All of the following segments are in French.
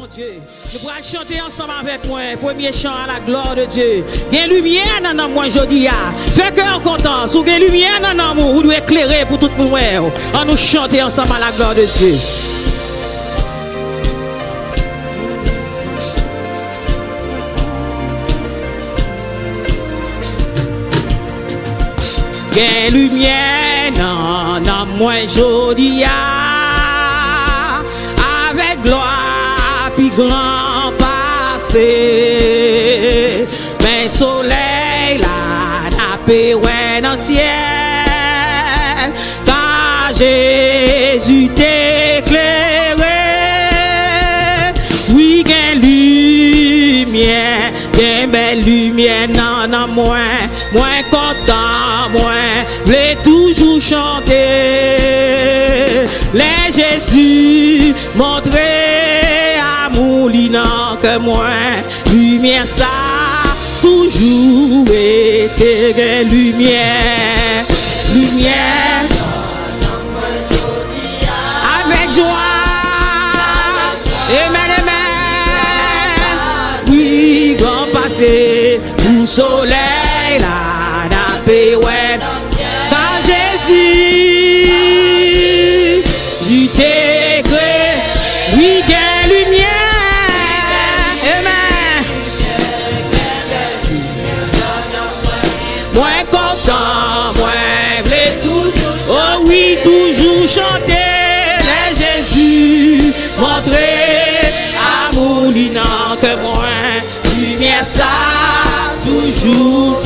mon Dieu. Nous pourrons chanter ensemble avec moi. Premier chant à la gloire de Dieu. Il y a lumière dans moi aujourd'hui. Fais cœur content. Si il y a lumière dans nous, vous devez éclairer pour tout le monde. On nous chanter ensemble à la gloire de Dieu. Gain lumière dans moi aujourd'hui avec gloire puis grand passé mais soleil là n'a pas ouais dans ciel car Jésus t'éclairé oui gain lumière gain belle lumière dans moi content moi voulais toujours chanter les Jésus montrer à mon linant que moi lumière ça toujours été lumière avec joie amen oui grand passé pour soleil là ouais, quand Jésus t'éclaire, oui, gain lumière, amen. Moi content, moi voulais toujours, oh oui, toujours chanter les Jésus, montrer à mon linant que moi, lumière ça, toujours.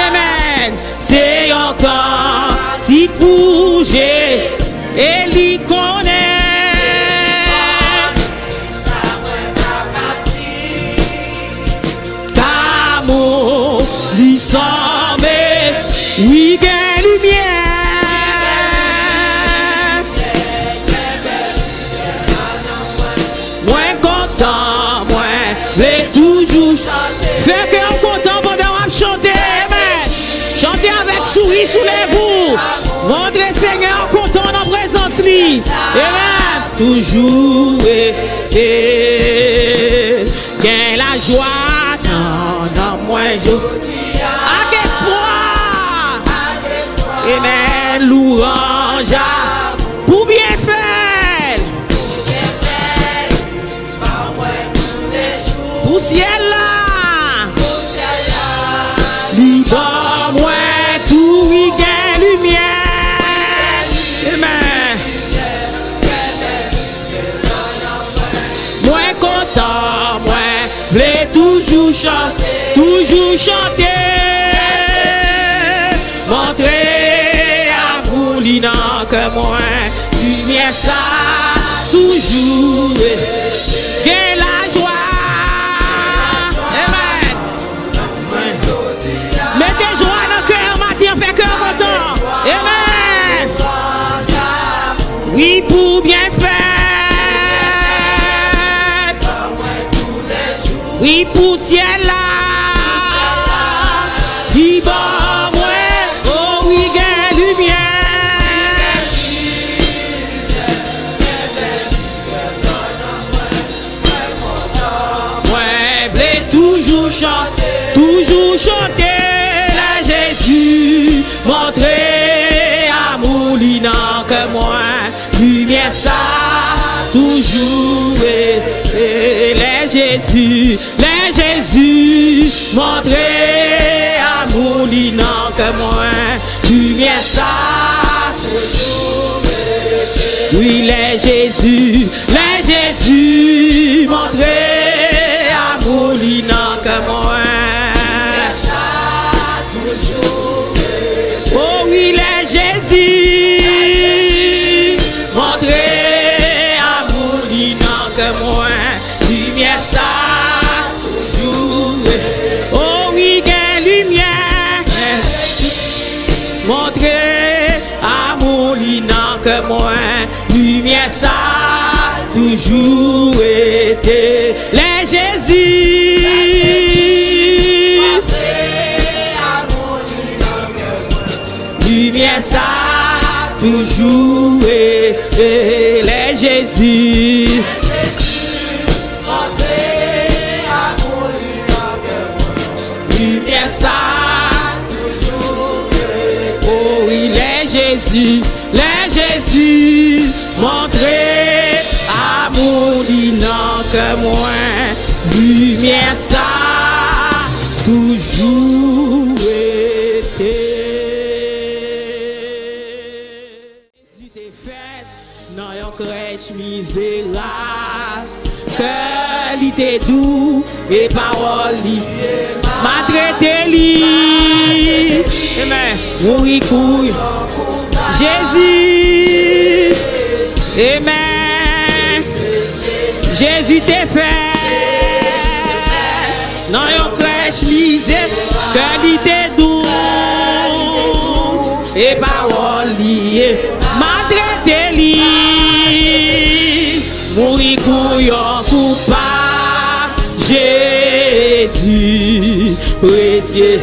Amen. C'est encore si bouger et l'y connaît. Car mon l'y semble, oui, gain lumière. Moins content, moins, mais toujours fait que on content pendant à chanter. Chantez avec souris sous les bouts. Montrez Seigneur content dans la présence lui. Amen. Toujours gain la joie dans moi aujourd'hui. Avec espoir. Amen. Louange pour bien faire. Pour ciel là. Voulais toujours chanter, montrer à vous l'inant que moi, lumière ça, toujours, gain la joie, amen. Mettez joie dans le cœur, matin, fait cœur content, amen. Oui, pour bien faire. Oui, pour ciel là, qui bat moi, oh oui, gain lumière. Ouais, voulais toujours chanter, la Jésus, montrer à mon linant que moi, lumière ça, toujours les Jésus, montrer à mon linant que moi, lumière ça, oui, les Jésus, montrer à mon linant que moi, oh oui, les Jésus, montrer à mon linant que moi, lumière ça. Montrer à mon linant que moi, lumière ça, toujours été les Jésus. Montrer à mon linant que moi, lumière ça toujours les Jésus. Lumière ça toujours oh oui les Jésus montrer amour d'inant que moi lumière ça toujours été. Jésus t'es fait dans yon crèche misérable que l'ité doux et parole li m'a traité li. Amen. Mourir couille Jésus. Amen. Jésus t'est fait dans yon crèche misé qualité doux et parole liée m'a traité li. Mourir couillon coupable Jésus précieux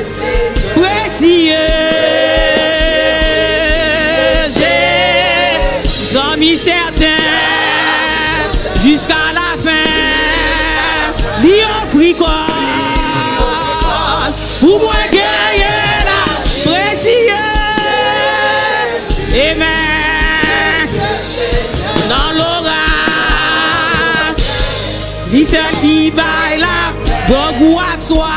j'ai mis certain jusqu'à la fin lui offrir quoi pour moi gagner la précieuse. Amen. Dans l'orage lui seul qui baille la bon à soi.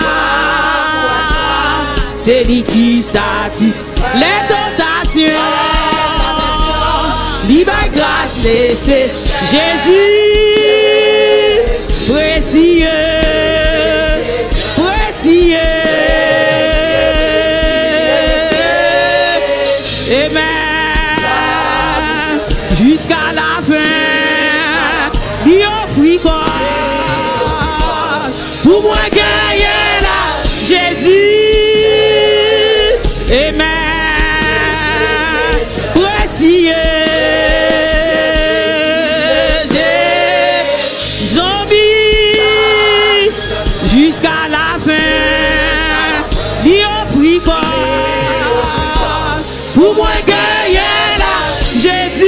C'est lui qui satisfait les tentations. Libre grâce laissée Jésus précieux. Amen. Jusqu'à la fin lui offrit quoi pour moi gagner la Jésus. Amen. Précieux. Jusqu'à la fin, lui offrit quoi pour moi gagner la Jésus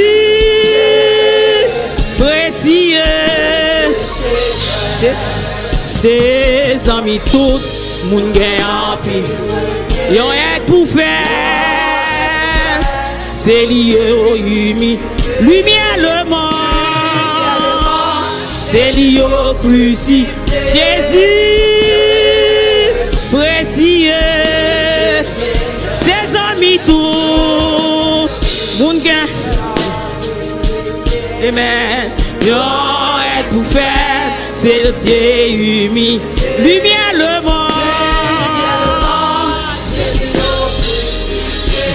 précieux. Ses amis tout moun gen en pile, yon est pour faire, c'est lié au humi, lumière le monde, c'est lié au cruci, Jésus précieux. Ses amis tout moun gen, amen, yon est pour faire, c'est le pied humi, lumière le monde.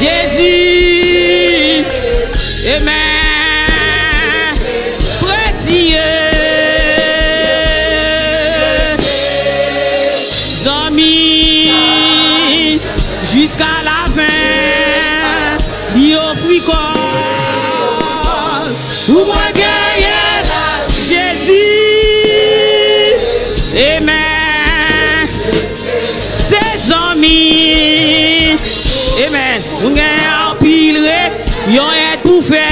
Jésus, amen, précieux. Amis, jusqu'à la fin, lui offrit quoi pour moi gagner Jésus. Amen. Ses amis, amen. Nous gagnons pile, yon est pour faire.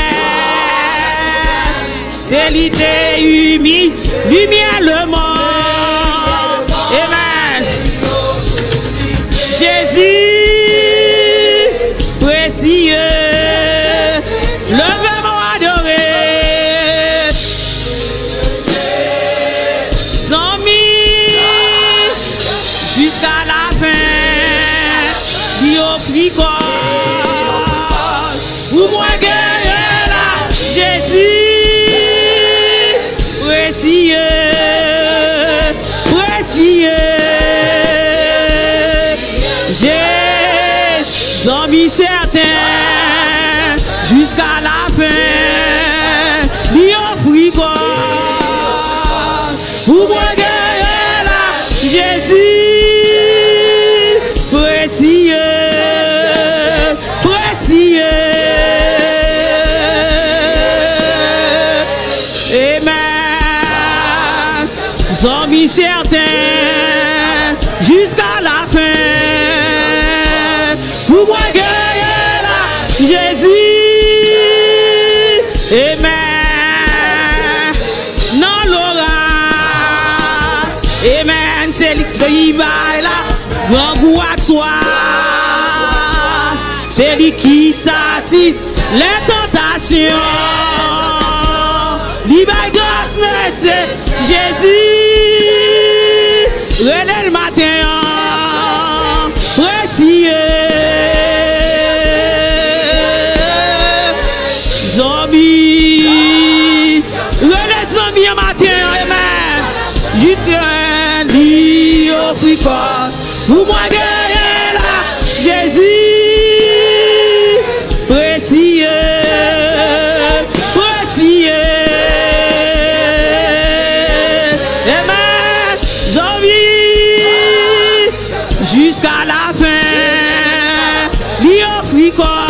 C'est l'idée humide, lumière le monde. Amen. Jésus précieux, levez-moi adorer. Amis, jusqu'à la fin, lui offrit quoi pour moi gagner la Jésus précieux. J'ai envie certain jusqu'à la fin, lui offrit quoi pour moi gagner la Jésus précieux. Amen. Envie certain jusqu'à la fin. Pour moi gagner la Jésus, amen. Non l'aura, amen. C'est lui qui va là, grand goût à toi. C'est lui qui satisfait les tentations. L'Ibaï grâce, c'est Jésus. Relais le matin, précieux. Zombie, relais zombie matin, amen. Jusqu'à lui offrir quoi. Pour moi, gagner là, Jésus, précieux, précieux. Amen. Zombie, jusqu'à la fin, lui offrir quoi.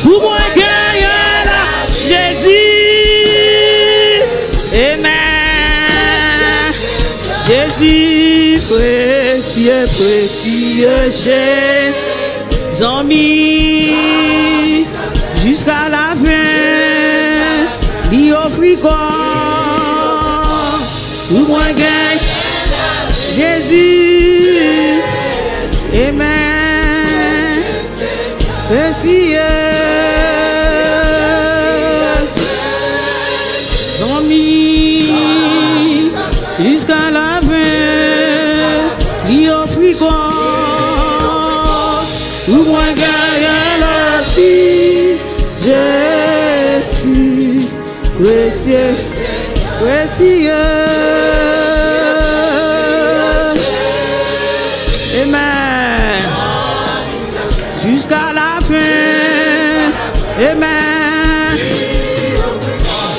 Pour moi, gagner là, Jésus, amen. Jésus, précieux, précieux, Jésus, amis, jusqu'à la fin, lui offrir quoi. Pour moi, gagne, Jésus, amen. Précieux. Jusqu'à la fin, il offre quoi? Ou moins gagne la vie, Jésus, précieux, précieux. Amen. Jusqu'à la fin, amen.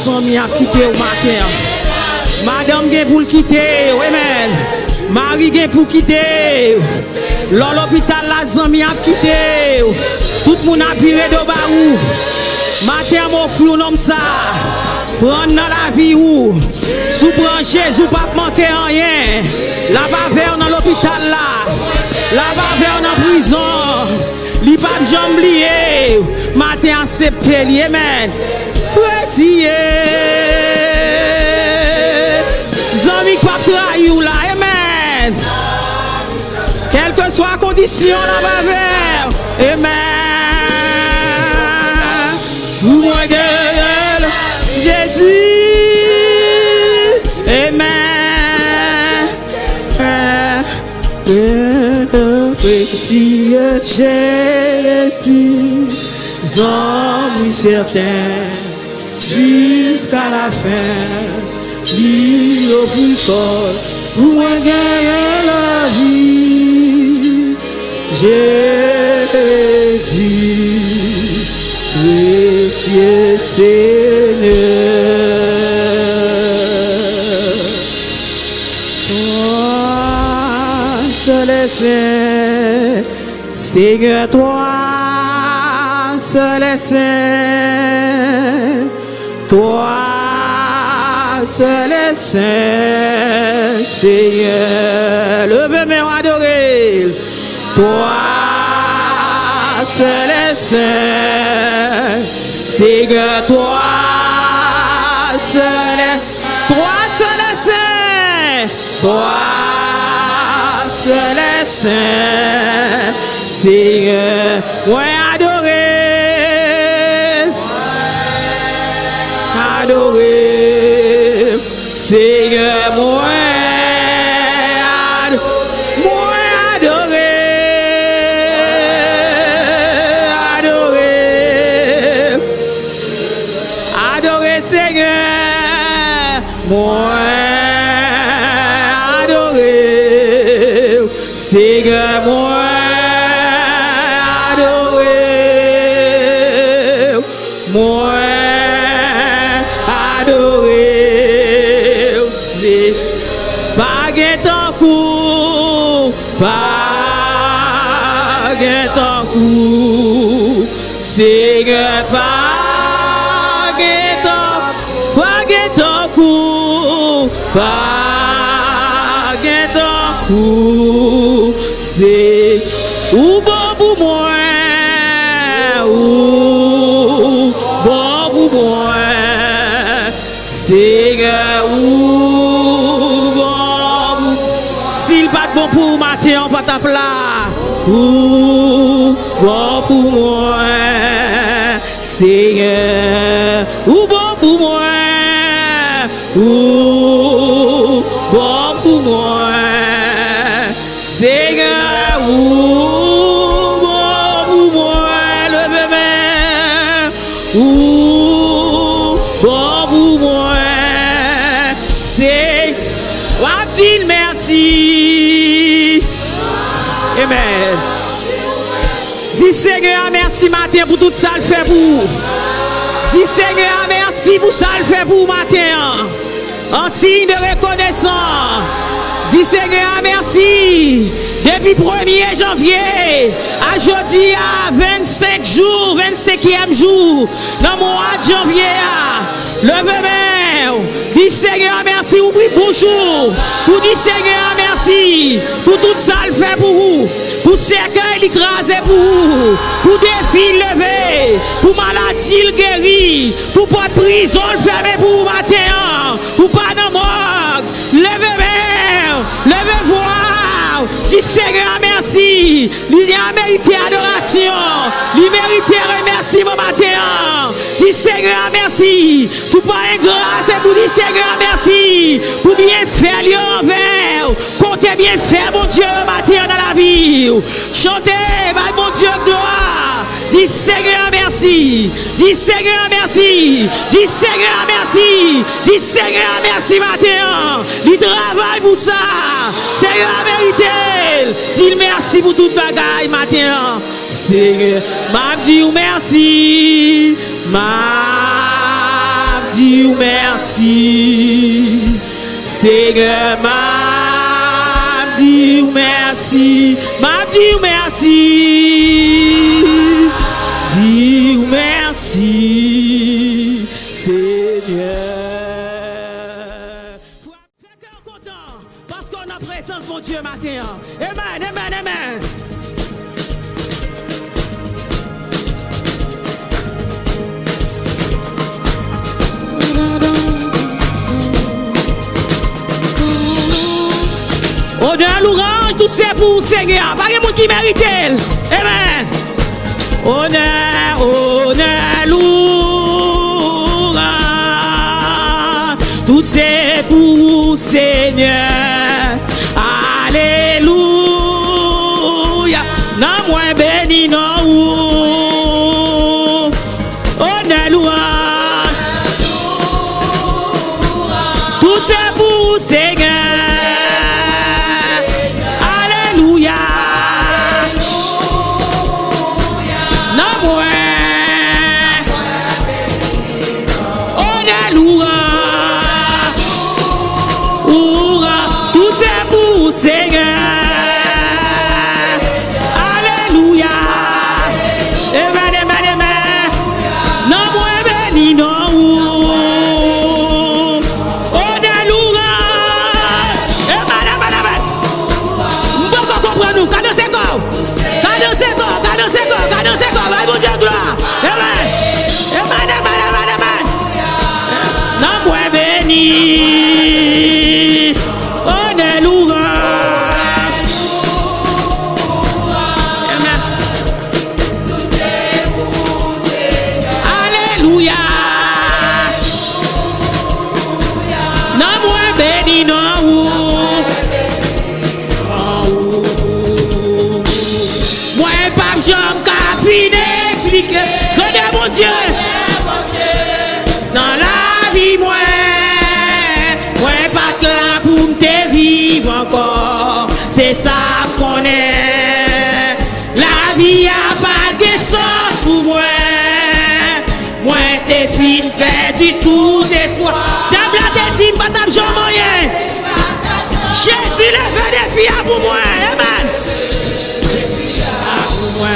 Sans m'y a quitté au matin. Madame gen pour le quitter, oui men. Marie gen pour quitter. L'hôpital la zami a quitté. Tout le monde a viré de baou. Matin mon flou nom ça. Prendre dans la vie ou sous brancher, sous pas manquer rien. La va vers dans l'hôpital là. La va vers dans prison. Li pas jambe lié. Matin accepté li, amen. Précieux. Zami pas trahir là, amen. Quelle que soit la condition, la va vers, amen. Pour moi, gueule, Jésus, amen. Précieux Jésus, zami certain, jusqu'à la fin. Lui offre pour moi gagner la vie. Jésus, précieux Seigneur. Toi, seul est saint, Seigneur, toi, seul est saint, toi. Seul est saint, Seigneur, levez-moi adorer. Toi, seul est saint, Seigneur, toi, seul est saint, toi, seul est saint, Seigneur, moi adorer, adorer. Seigneur, moi adorer, adorer, adorer, Seigneur, moi adorer, Seigneur, moi adorer, moi adorer. Pas ton coup, Seigneur, pas ton coup, c'est ou bon pour moi, bon pour moi, Seigneur, ou bon pour moi, ou bon pour moi, Seigneur, ou bon pour moi, levez-moi, ou bon pour moi, c'est, on dit merci, amen. Dis Seigneur merci matin pour tout ça le fait pour. Dis Seigneur merci pour ça le fait pour matin. En signe de reconnaissance. Dis Seigneur merci. Depuis 1er janvier à jeudi à 25 jours, 25e jour, dans le mois de janvier, levez-moi. Dis Seigneur merci, ouvrir bonjour. Pour dire Seigneur merci pour tout ça le fait pour vous. Pour cercueil écrasé pour vous, pour défi levé, pour maladie le guéri, pour pas de prison le fermé pour vous matin, pour pas de morgue, levez voir, dis Seigneur merci, il a mérité adoration, il mérite remerciement matin, dis Seigneur merci, si pas un grâce pour dire Seigneur merci, pour bien faire l'envers, comptez bien faire mon Dieu matin dans la vie. Chantez, mon Dieu, gloire. Dis Seigneur merci. Dis Seigneur merci. Dis Seigneur merci. Dis Seigneur merci matin. Il travaille pour ça. Seigneur mérité. Dis merci pour toute bagaille matin. Seigneur, m'a dit merci. M'a dit merci. Seigneur, m'a dit merci. M'a dit merci. Dis merci, Seigneur. Faut faire cœur content parce qu'on a présence, mon Dieu, matin. Amen, amen, amen. Honneur, louange, tout c'est pour le Seigneur. Pas de monde qui mérite. Amen. Honneur, honneur, louange, tout c'est pour le Seigneur. Alléluia. Non, moins béni, non. Honneur, louange, tout c'est pour le Seigneur. C'est ça qu'on est. La vie a pas de sens pour moi. Moi, t'es fine, fait du tout des soirs. J'aime la tête, pas ta jambe moyen. Jésus le fait des filles pour moi. Amen. Pour moi.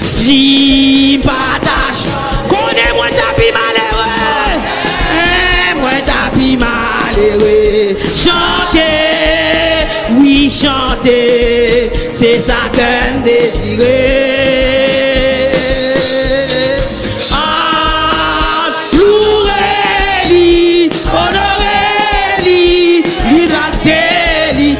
Si partage, connais-moi ta vie malheureux. Moi ta vie malheureux. Chanter, oui chanter, c'est ça qu'un désiré. Louer-li, honorer-li, l'hydrater-li.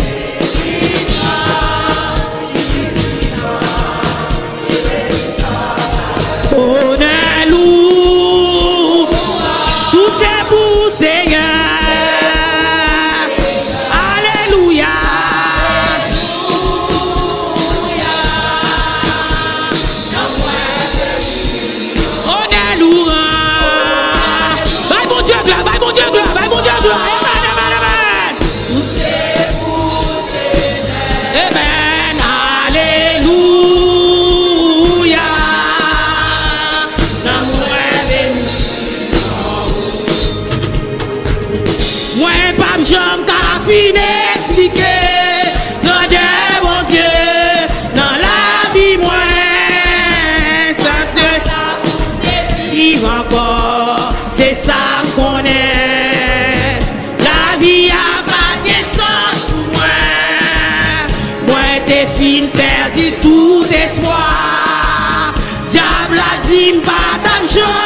si pas d'argent,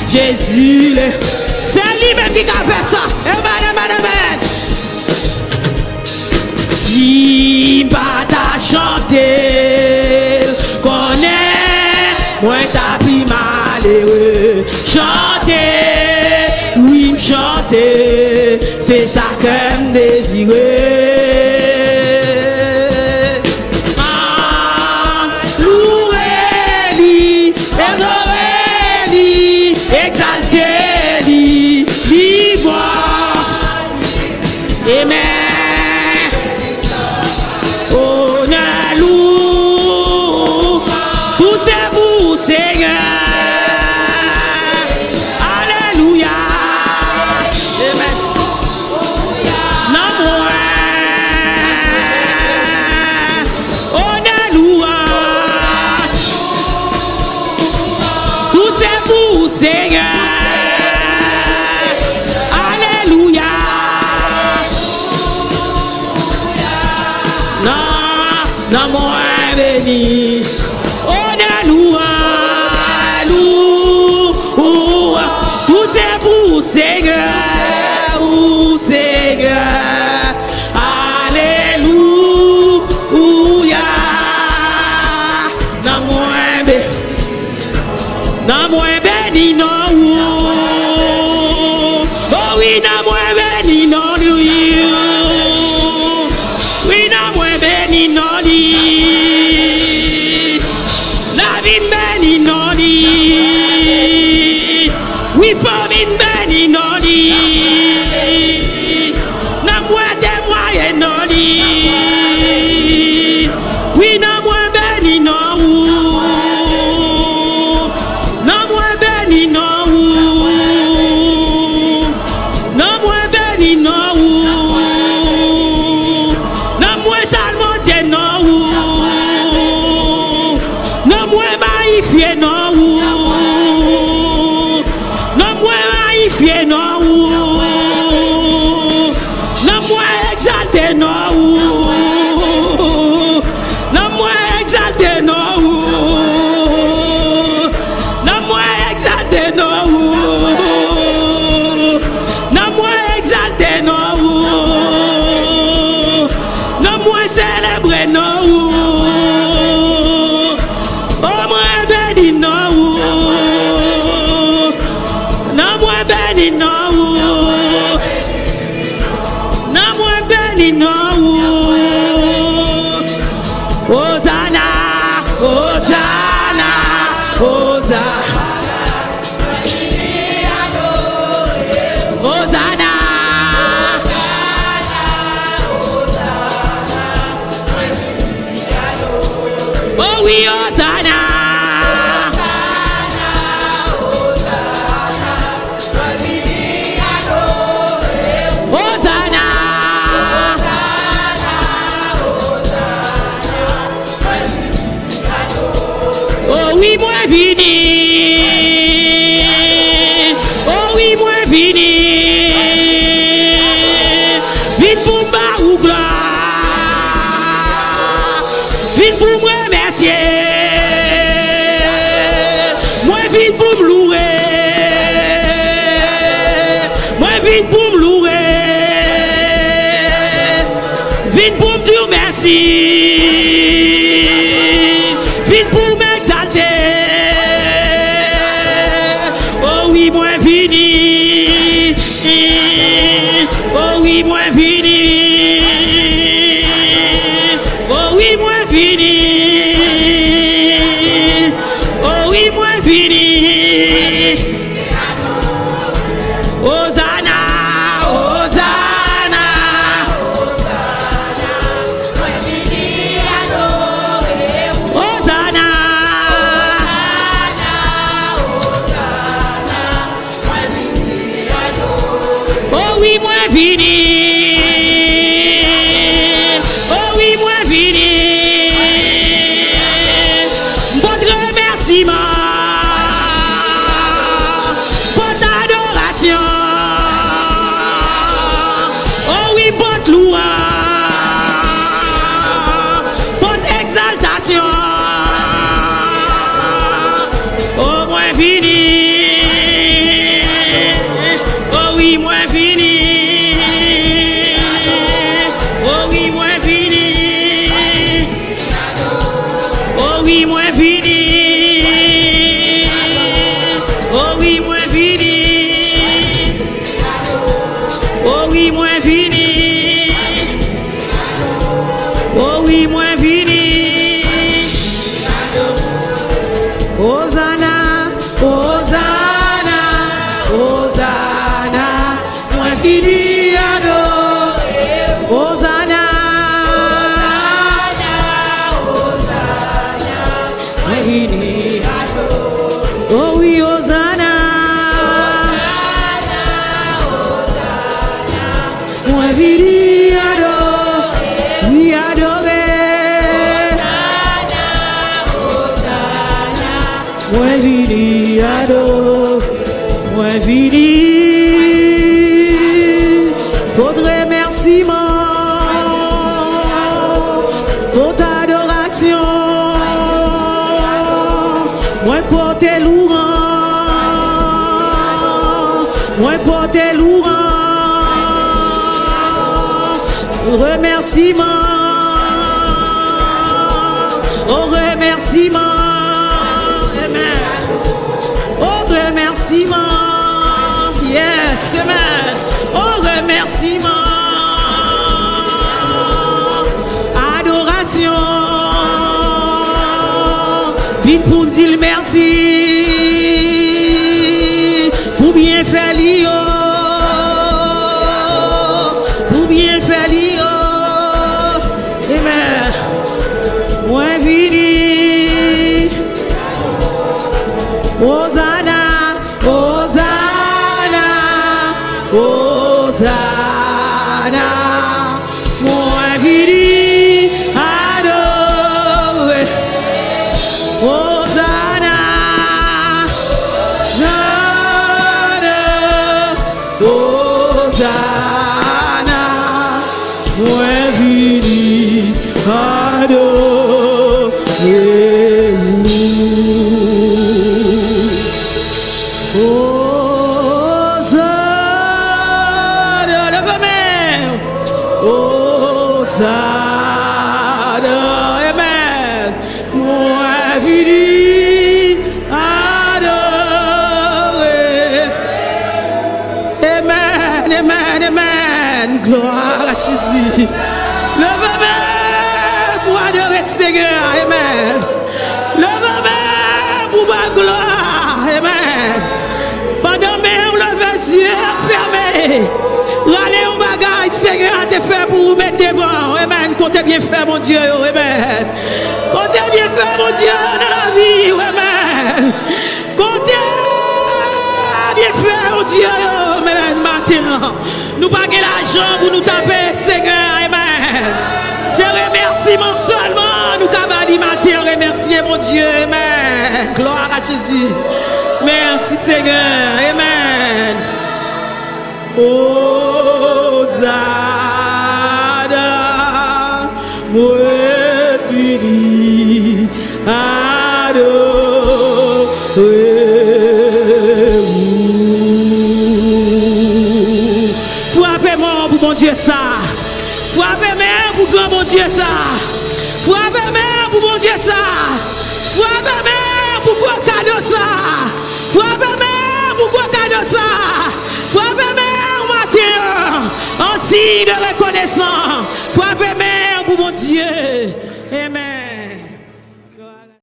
Jésus, c'est lui-même qui a fait ça. Amen. Si pas t'a chanté, connais, moi t'as pris malheureux. Chanter, oui, chanter, c'est ça que me désirer. Louez-lui, honorez-lui, exaltez-lui, vivant. Amen. moi vini adorer, moi vini pour te remerciement, pour ta adoration, moi pour tes louanges, moi pour tes louanges, remerciement, oh remerciement. Yes, amen. Oh, remerciement, adoration, vite pour dire merci, pour bien faire l'io, pour bien faire l'io, amen. Moi, vini, Hosanna, Hosanna. Hosanna, moi vini adorer. Hosanna, Hosanna, moi vini adorer. Hosanna, amen. Moi vini adorer. Amen, amen, amen. Gloire à Jésus. Levez-moi pour adorer Seigneur, amen. Levez-moi pour ma gloire, amen. Pendant même le yeux fermés. Allez, on bagaille, Seigneur, a te fait pour vous mettre devant. Amen. Comptez bien faire, mon Dieu. Amen. Comptez bien faire, mon Dieu, dans la vie. Amen. Comptez bien faire, mon Dieu. Amen. Maintenant, nous pas l'argent pour nous taper, Seigneur. Amen. C'est remerciement seulement. Nous t'avons matin, remercier, mon Dieu. Amen. Gloire à Jésus. Merci, Seigneur. Amen. Hosanna, moi vini adorer. Frappez-moi pour mon Dieu ça. Frappez-moi pour grand mon Dieu ça. Frappez-moi pour mon Dieu ça. Frappez-moi pour grand cadeau ça. Frappez-moi pour grand cadeau ça. Frappez-moi en signe de reconnaissance. Frappez-moi pour mon Dieu.